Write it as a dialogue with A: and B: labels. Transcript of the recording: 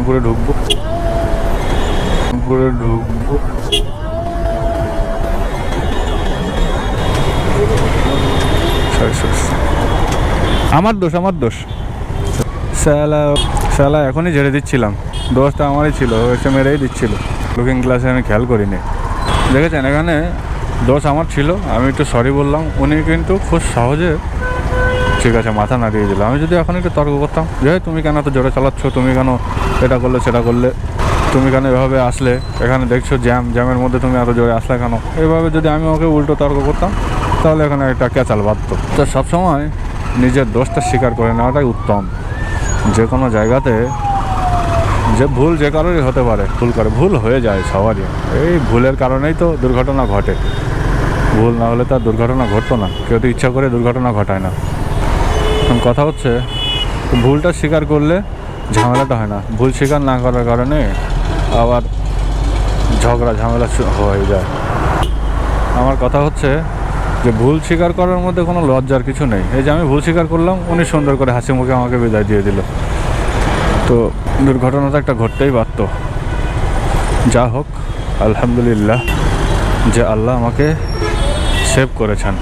A: রংপুরে ঢুকবো। রংপুরে ঢুকবো। আমার দোষ শালা এখনই ঝেড়ে দিচ্ছিলাম। দোষটা আমারই ছিল, এসে মেরেই দিচ্ছিল। লুকিং গ্লাসে আমি খেয়াল করিনি। দেখেছেন, এখানে দোষ আমার ছিল, আমি একটু সরি বললাম, উনি কিন্তু খুব সহজে ঠিক আছে মাথা নাড়িয়ে দিল। আমি যদি এখন একটু তর্ক করতাম যে তুমি কেন এত জোরে চালাচ্ছ, তুমি কেন এটা করলে সেটা করলে, তুমি কেন এভাবে আসলে, এখানে দেখছো জ্যামের মধ্যে তুমি এত জোরে আসলে কেন, এভাবে যদি আমি ওকে উল্টো তর্ক করতাম তাহলে এখানে একটা ক্যাচাল বাঁধত। তো সবসময় নিজের দোষটা স্বীকার করে নেওয়াটাই উত্তম। যে কোনো জায়গাতে যে ভুল যে কারোরই হতে পারে, ভুল হয়ে যায় সবারই। এই ভুলের কারণেই তো দুর্ঘটনা ঘটে। ভুল না হলে তার দুর্ঘটনা ঘটতো না। কেউ তো ইচ্ছা করে দুর্ঘটনা ঘটায় না। কথা হচ্ছে ভুলটা স্বীকার করলে ঝামেলাটা হয় না। ভুল স্বীকার না করার কারণে আবার ঝামেলা হয়ে যায়। আমার কথা হচ্ছে যে ভুল স্বীকার করার মধ্যে কোনো লজ্জার কিছু নেই। এই যে আমি ভুল স্বীকার করলাম, উনি সুন্দর করে হাসি মুখে আমাকে বিদায় দিয়ে দিল। তো দুর্ঘটনাটা একটা ঘটতেই পারত। যা হোক, আলহামদুলিল্লাহ যে আল্লাহ আমাকে সেভ করেছেন।